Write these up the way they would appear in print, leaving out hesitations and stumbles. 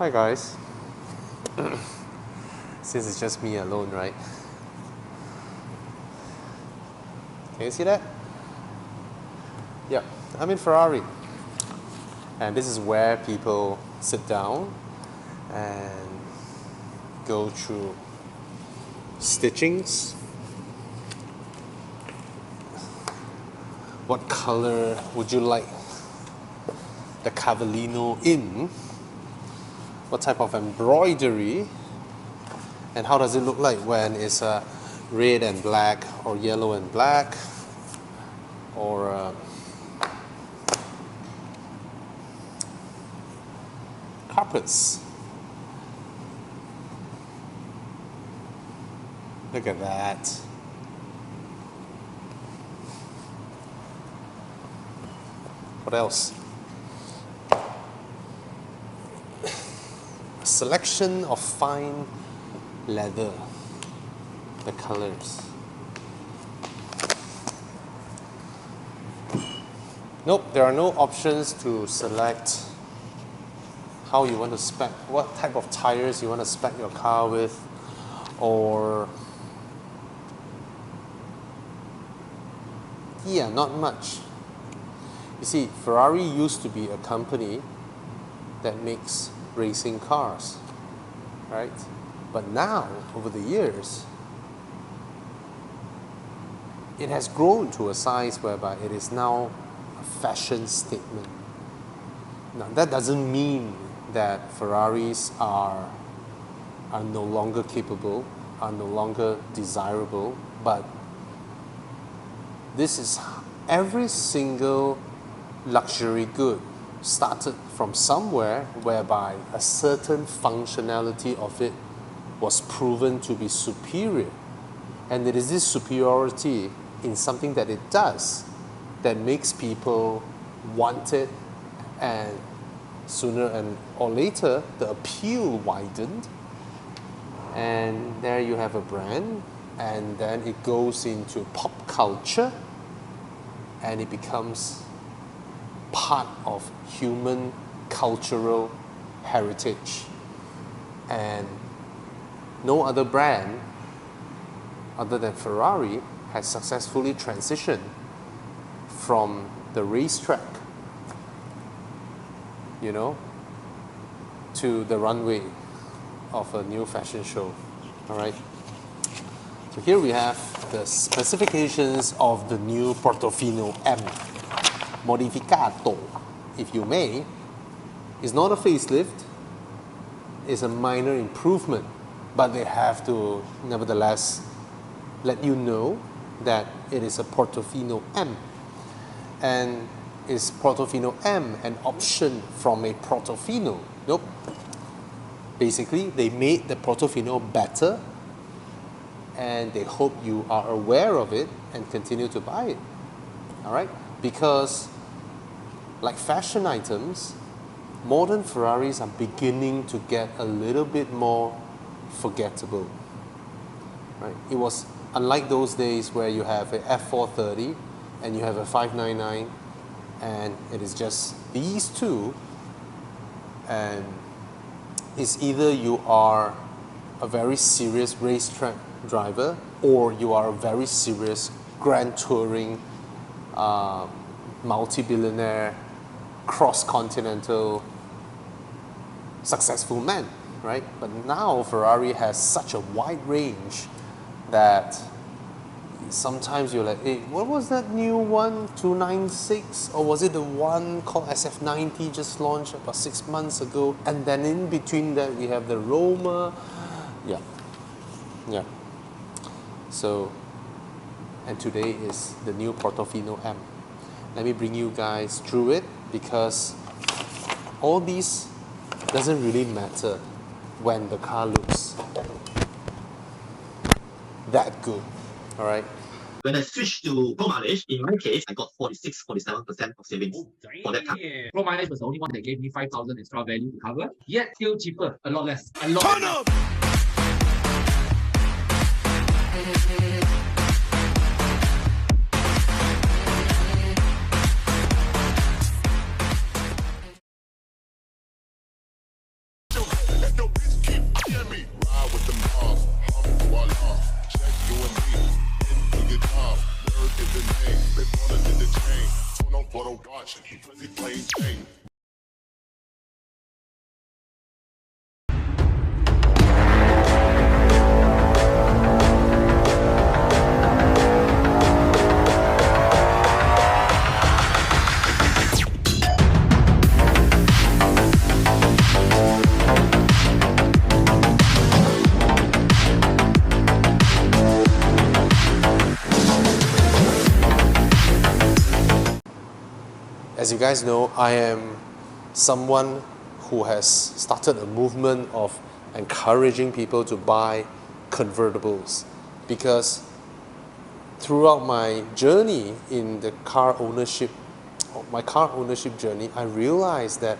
Hi guys. Since it's just me alone, right? Can you see that? Yeah, I'm in Ferrari. And this is where people sit down and go through stitchings. What color would you like the cavallino in? What type of embroidery? And how does it look like when it's red and black or yellow and black or carpets? Look at that. What else? A selection of fine leather. The colors. Nope, there are no options to select how you want to spec, what type of tires you want to spec your car with, or yeah, not much. You see, Ferrari used to be a company that makes racing cars, right? But now, over the years, it has grown to a size whereby it is now a fashion statement. Now, that doesn't mean that Ferraris are no longer capable, are no longer desirable, but this is every single luxury good started from somewhere whereby a certain functionality of it was proven to be superior. And it is this superiority in something that it does that makes people want it, and sooner or later the appeal widened, and there you have a brand, and then it goes into pop culture and it becomes part of human cultural heritage. And no other brand other than Ferrari has successfully transitioned from the racetrack, to the runway of a new fashion show. All right. So here we have the specifications of the new Portofino M. Modificato, if you may. It's not a facelift, it's a minor improvement, but they have to nevertheless let you know that it is a Portofino M. And is Portofino M an option from a Portofino? Nope. Basically, they made the Portofino better, and they hope you are aware of it and continue to buy it. All right? Because like fashion items, modern Ferraris are beginning to get a little bit more forgettable. Right? It was unlike those days where you have a F430 and you have a 599, and it is just these two, and it's either you are a very serious racetrack driver or you are a very serious grand touring multi-billionaire cross-continental successful man, right? But now Ferrari has such a wide range that sometimes you're like, hey, what was that new one, 296? Or was it the one called SF90 just launched about 6 months ago? And then in between that we have the Roma. Yeah. So, and today is the new Portofino M. Let me bring you guys through it, because all these doesn't really matter when the car looks that good. All right. When I switched to Pro mileage, in my case, I got 47% of savings for that car. Pro mileage was the only one that gave me 5,000 extra value to cover, yet still cheaper, a lot less. As you guys know, I am someone who has started a movement of encouraging people to buy convertibles, because throughout my journey in the car ownership journey, I realized that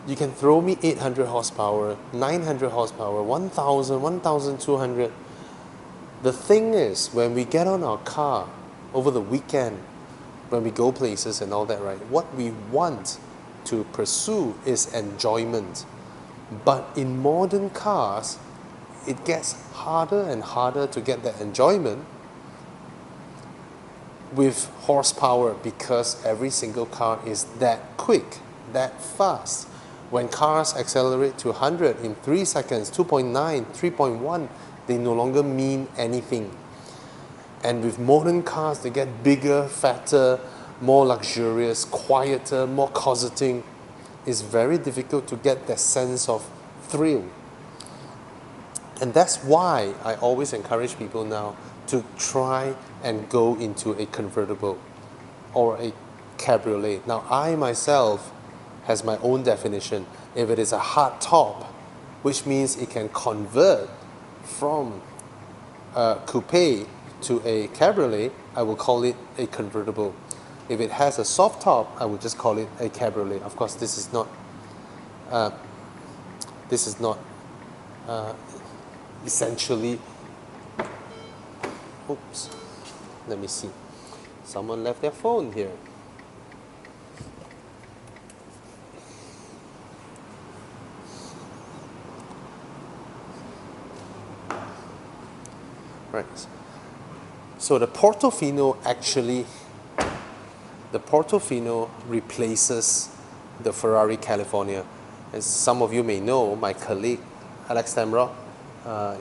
you can throw me 800 horsepower, 900 horsepower, 1000, 1200. The thing is, when we get on our car over the weekend, when we go places and all that, right, what we want to pursue is enjoyment. But in modern cars, it gets harder and harder to get that enjoyment with horsepower, because every single car is that quick, that fast. When cars accelerate to 100 in 3 seconds, 2.9, 3.1, they no longer mean anything. And with modern cars, they get bigger, fatter, more luxurious, quieter, more cosseting. It's very difficult to get that sense of thrill. And that's why I always encourage people now to try and go into a convertible or a cabriolet. Now, I myself has my own definition. If it is a hard top, which means it can convert from a coupe to a cabriolet, I will call it a convertible. If it has a soft top, I will just call it a cabriolet. Of course, this is not essentially. Oops. Let me see. Someone left their phone here. Right. So the Portofino replaces the Ferrari California. As some of you may know, my colleague Alex Tamrock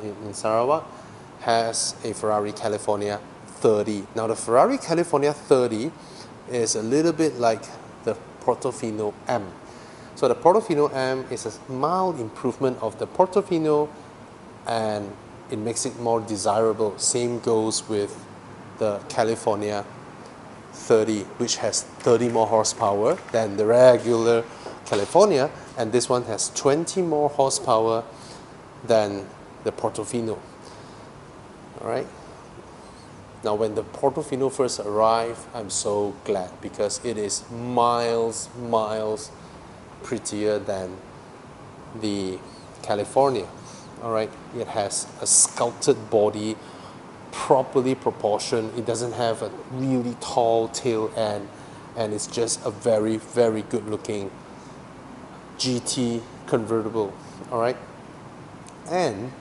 in Sarawak has a Ferrari California 30. Now the Ferrari California 30 is a little bit like the Portofino M. So the Portofino M is a mild improvement of the Portofino, and it makes it more desirable. Same goes with the California 30, which has 30 more horsepower than the regular California, and this one has 20 more horsepower than the Portofino. Alright. Now when the Portofino first arrived, I'm so glad, because it is miles prettier than the California. Alright, it has a sculpted body, properly proportioned. It doesn't have a really tall tail end, and it's just a very good looking GT convertible. Alright, and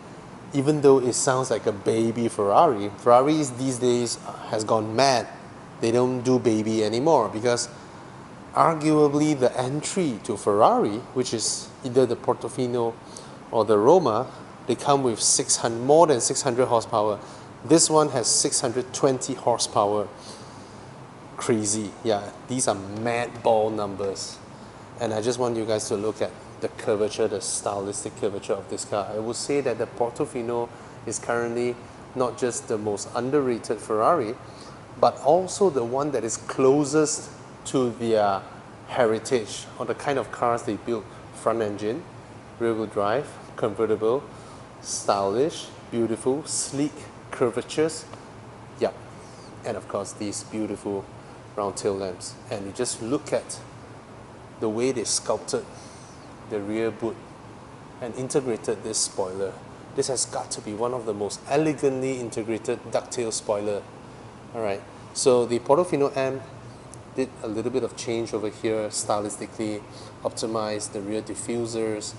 even though it sounds like a baby Ferraris these days has gone mad. They don't do baby anymore, because arguably the entry to Ferrari, which is either the Portofino or the Roma, they come with more than 600 horsepower. This one has 620 horsepower. Crazy. Yeah, these are mad ball numbers. And I just want you guys to look at the curvature, the stylistic curvature of this car. I would say that the Portofino is currently not just the most underrated Ferrari, but also the one that is closest to their heritage, or the kind of cars they build. Front engine, rear wheel drive, convertible, stylish, beautiful, sleek curvatures. Yep. And of course these beautiful round tail lamps. And you just look at the way they sculpted the rear boot and integrated this spoiler. This has got to be one of the most elegantly integrated ducktail spoiler. Alright, so the Portofino M did a little bit of change over here, stylistically optimized the rear diffusers.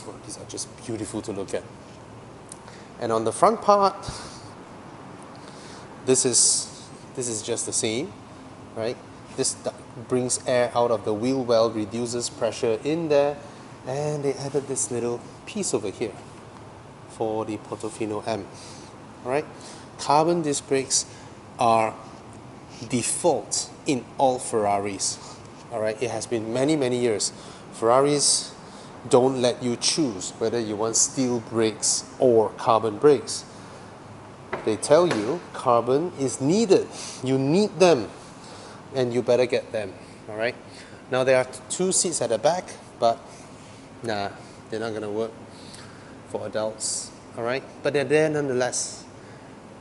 Oh, these are just beautiful to look at. And on the front part, this is This is just the same, right? This brings air out of the wheel well, reduces pressure in there, and they added this little piece over here for the Portofino M. Alright? Carbon disc brakes are default in all Ferraris. Alright, it has been many, many years. Ferraris don't let you choose whether you want steel brakes or carbon brakes. They tell you carbon is needed. You need them, and you better get them. Alright? Now there are 2 seats at the back, but nah, they're not gonna work for adults. Alright? But they're there nonetheless.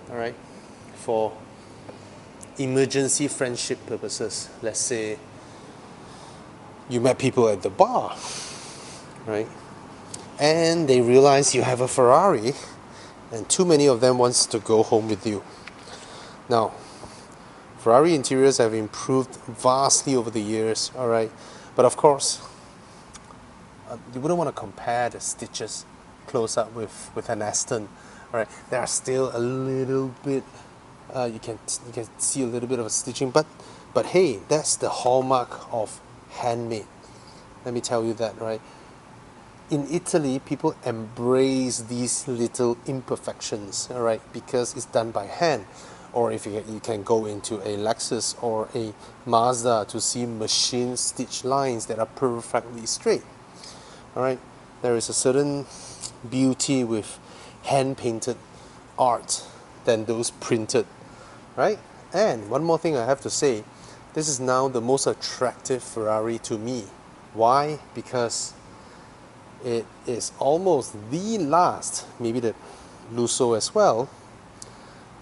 Alright? For emergency friendship purposes. Let's say you met people at the bar, right? And they realize you have a Ferrari, and too many of them wants to go home with you. Now, Ferrari interiors have improved vastly over the years, alright? But of course, you wouldn't want to compare the stitches close up with an Aston, alright? There are still a little bit, you can see a little bit of a stitching, but hey, that's the hallmark of handmade. Let me tell you that, right? In Italy, people embrace these little imperfections, all right, because it's done by hand. Or if you can go into a Lexus or a Mazda to see machine stitch lines that are perfectly straight. All right, there is a certain beauty with hand painted art than those printed, right? And one more thing I have to say, this is now the most attractive Ferrari to me. Why? Because it is almost the last, maybe the Lusso as well,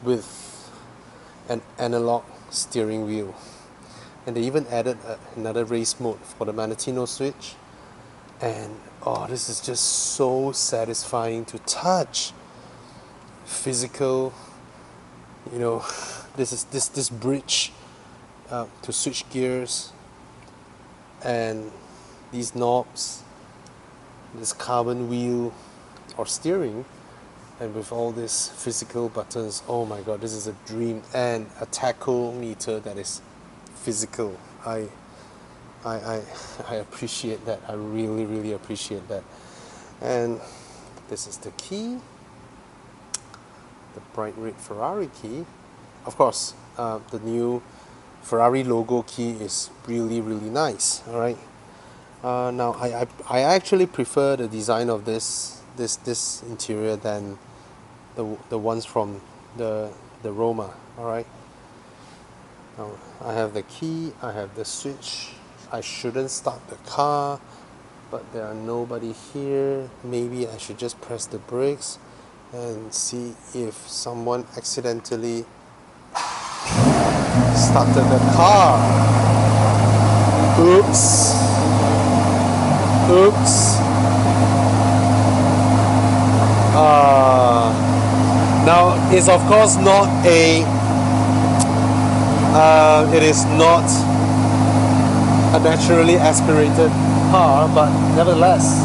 with an analog steering wheel. And they even added another race mode for the Mandatino Switch. And oh, this is just so satisfying to touch. Physical, you know, this bridge to switch gears, and these knobs, this carbon wheel or steering, and with all these physical buttons. Oh my god, this is a dream. And a tachometer that is physical. I appreciate that. I really appreciate that. And this is the key, the bright red Ferrari key. Of course, the new Ferrari logo key is really nice. All right. Now I actually prefer the design of this interior than the ones from the Roma. All right. Now I have the key. I have the switch. I shouldn't start the car, but there are nobody here. Maybe I should just press the brakes and see if someone accidentally started the car. Oops. Now it's of course not it is not a naturally aspirated car, but nevertheless.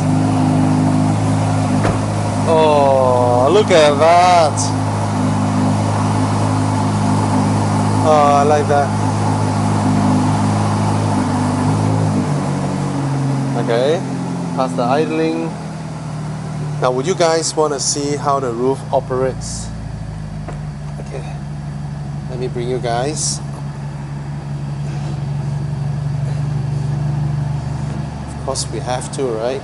Oh, look at that. Oh, I like that. Okay, past the idling. Now, would you guys want to see how the roof operates? Okay, let me bring you guys. Of course, we have to, right?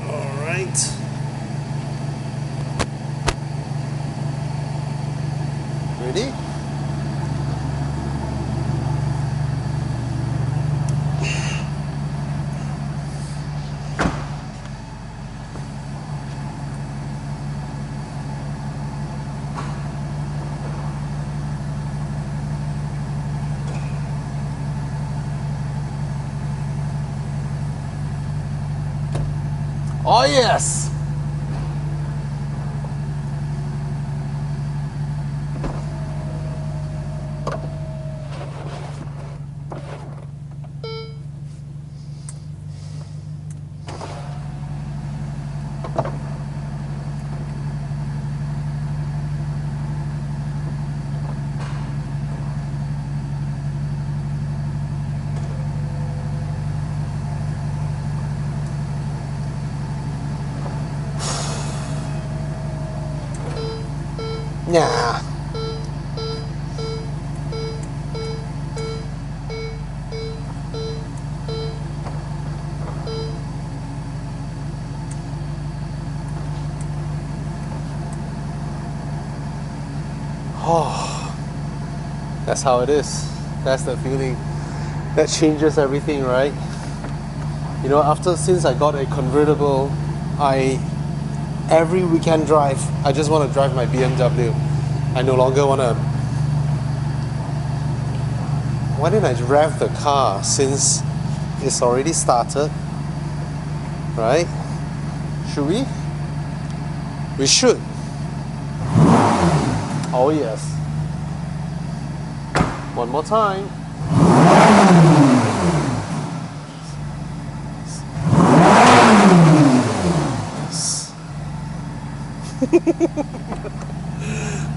All right. Ready? Oh yes! Nah. Oh, that's how it is. That's the feeling. That changes everything, right? You know, since I got a convertible, every weekend drive, I just want to drive my BMW. I no longer want to. Why didn't I rev the car since it's already started? Right? Should we? We should. Oh yes. One more time.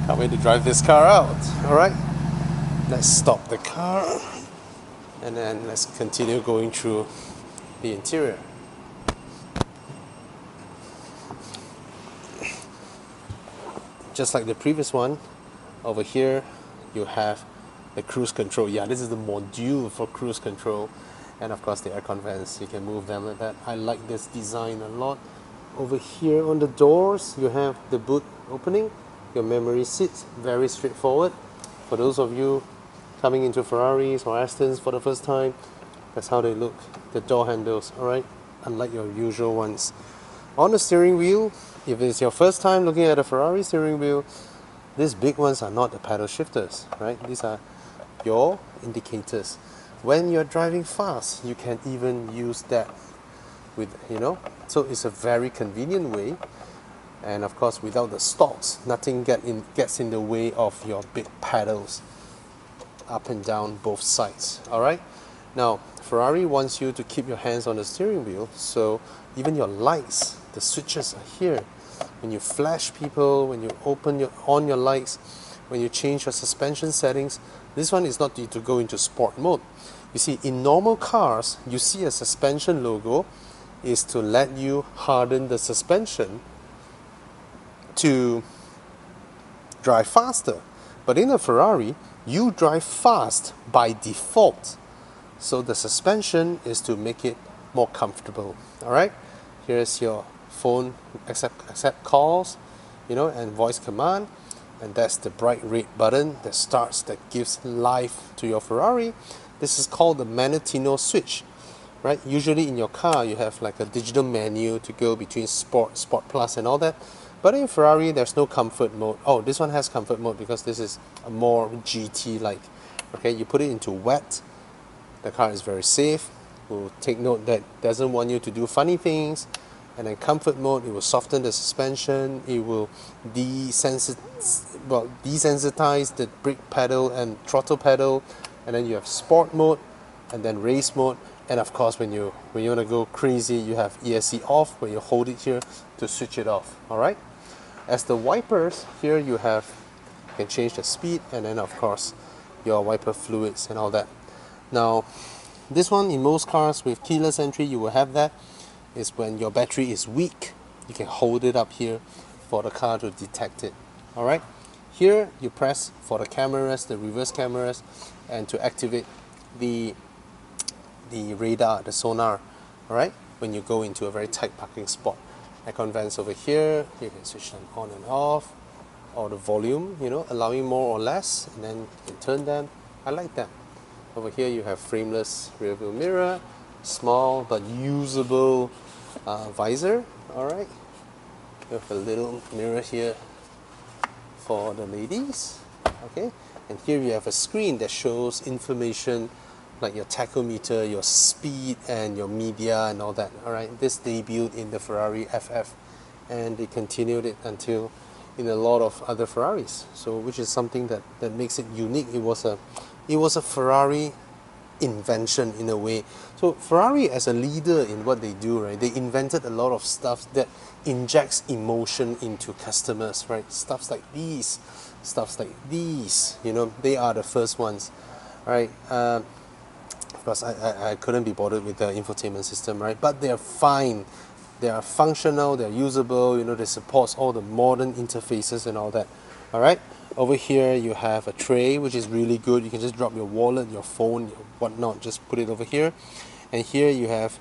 Can't wait to drive this car out. Alright. Let's stop the car. And then let's continue going through the interior. Just like the previous one, over here you have the cruise control. Yeah, this is the module for cruise control. And of course the aircon vents, you can move them like that. I like this design a lot. Over here on the doors, you have the boot opening, your memory seats, very straightforward. For those of you coming into Ferraris or Astons for the first time, that's how they look, the door handles, alright? Unlike your usual ones. On the steering wheel, if it's your first time looking at a Ferrari steering wheel, these big ones are not the paddle shifters, right? These are your indicators. When you're driving fast, you can even use that with, so it's a very convenient way. And of course, without the stalks, nothing gets in the way of your big paddles up and down both sides. Alright? Now, Ferrari wants you to keep your hands on the steering wheel, so even your lights, the switches are here. When you flash people, when you on your lights, when you change your suspension settings, this one is not to go into sport mode. You see, in normal cars, you see a suspension logo is to let you harden the suspension to drive faster. But in a Ferrari, you drive fast by default. So the suspension is to make it more comfortable. Alright? Here's your phone, accept calls, and voice command. And that's the bright red button that gives life to your Ferrari. This is called the Mandatino Switch. Right? Usually in your car, you have like a digital menu to go between Sport, Sport Plus and all that. But in Ferrari, there's no comfort mode. Oh, this one has comfort mode because this is a more GT-like. Okay, you put it into wet. The car is very safe. We'll take note that it doesn't want you to do funny things. And then comfort mode, it will soften the suspension. It will desensitize the brake pedal and throttle pedal. And then you have sport mode and then race mode. And of course, when you want to go crazy, you have ESC off, where you hold it here to switch it off. Alright? As the wipers, here you can change the speed, and then of course your wiper fluids and all that. Now, this one in most cars with keyless entry, you will have that. Is when your battery is weak, you can hold it up here for the car to detect it. Alright? Here you press for the cameras, the reverse cameras, and to activate the radar, the sonar, alright, when you go into a very tight parking spot. Aircon vents over here, you can switch them on and off, or the volume, allowing more or less, and then you can turn them. I like that. Over here you have frameless rear view mirror, small but usable visor, alright. You have a little mirror here for the ladies, okay, and here you have a screen that shows information like your tachometer, your speed, and your media and all that. Alright, this debuted in the Ferrari FF, and they continued it until in a lot of other Ferraris. So, which is something that makes it unique. It was a Ferrari invention in a way. So Ferrari, as a leader in what they do, right? They invented a lot of stuff that injects emotion into customers, right? Stuffs like these, they are the first ones, right? Of course, I couldn't be bothered with the infotainment system, right? But they're fine. They are functional, they're usable, they support all the modern interfaces and all that. All right. Over here you have a tray, which is really good. You can just drop your wallet, your phone, your whatnot, just put it over here. And here you have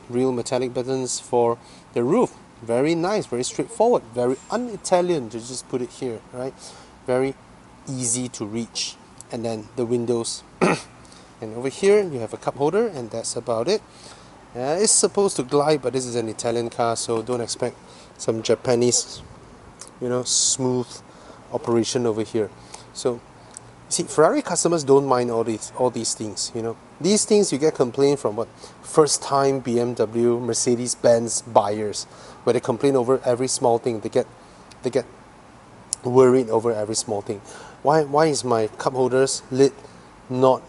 real metallic buttons for the roof. Very nice, very straightforward, very un-Italian to just put it here, right? Very easy to reach. And then the windows. And over here you have a cup holder, and that's about it. It's supposed to glide, but this is an Italian car, so don't expect some Japanese, smooth operation over here. So see, Ferrari customers don't mind all these things. These things you get complaint from what first time BMW, Mercedes-Benz buyers, where they complain over every small thing. They get worried over every small thing. Why is my cup holder's lid not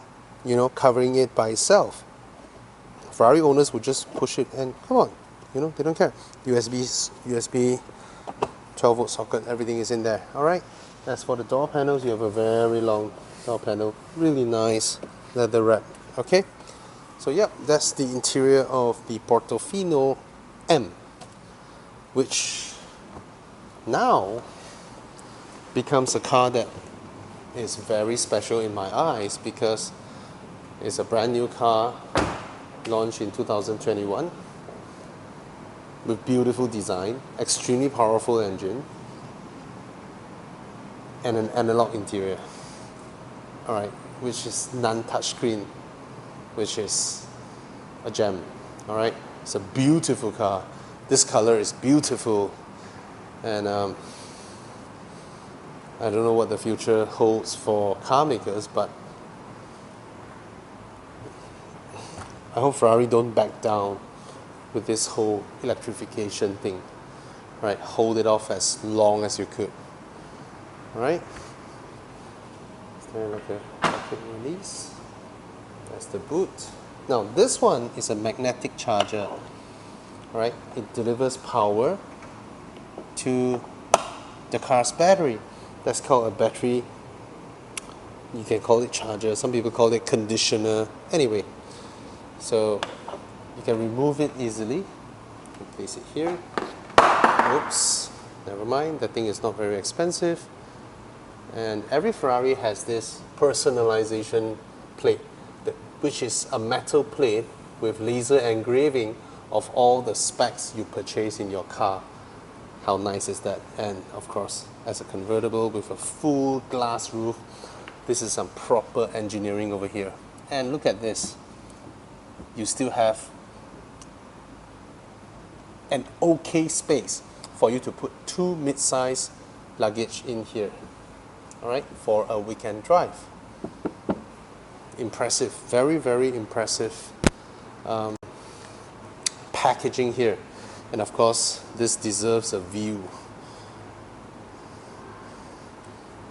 covering it by itself? Ferrari owners would just push it and come on, they don't care. USB 12 volt socket, everything is in there. All right. As for the door panels, you have a very long door panel, really nice leather wrap. Okay. So yeah, that's the interior of the Portofino M, which now becomes a car that is very special in my eyes because it's a brand new car launched in 2021 with beautiful design, extremely powerful engine, and an analog interior. Alright, which is non-touchscreen, which is a gem. Alright, it's a beautiful car. This color is beautiful, and I don't know what the future holds for car makers, but I hope Ferrari don't back down with this whole electrification thing. Right, hold it off as long as you could. Alright. Is there like a quick release? That's the boot. Now this one is a magnetic charger. Right, it delivers power to the car's battery. That's called a battery. You can call it charger. Some people call it conditioner. Anyway, so you can remove it easily. You place it here. Oops, never mind. That thing is not very expensive. And every Ferrari has this personalization plate, which is a metal plate with laser engraving of all the specs you purchase in your car. How nice is that? And of course, as a convertible with a full glass roof, this is some proper engineering over here. And look at this. You still have an okay space for you to put 2 mid-size luggage in here. Alright, for a weekend drive. Impressive, very, very impressive packaging here. And of course, this deserves a view.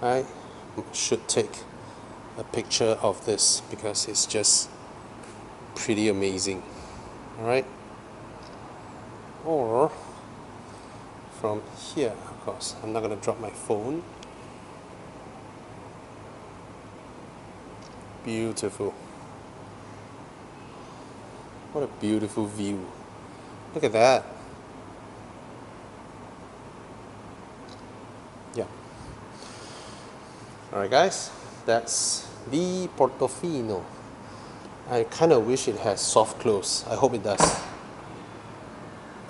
I should take a picture of this because it's just pretty amazing. Alright, or from here, of course, I'm not going to drop my phone. Beautiful. What a beautiful view. Look at that. Yeah. Alright guys, that's the Portofino. I kind of wish it has soft close. I hope it does.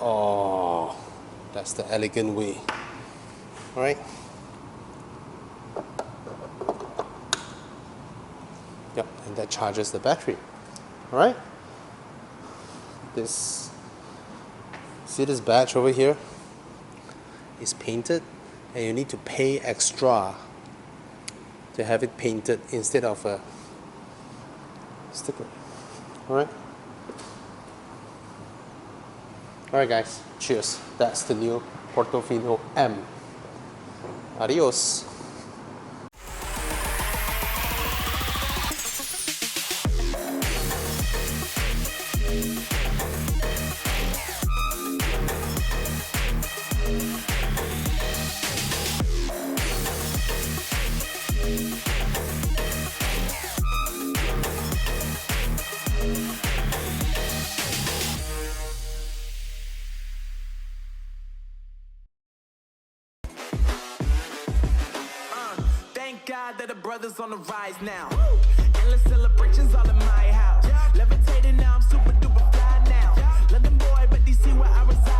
Oh, that's the elegant way. Alright. Yep, and that charges the battery. Alright. See this badge over here? It's painted, and you need to pay extra to have it painted instead of a sticker. Alright. Alright guys, cheers. That's the new Portofino M. Adios. proud that the brothers on the rise now. Endless celebrations all in my house. Levitating now, I'm super duper fly now. London boy, but DC where I reside.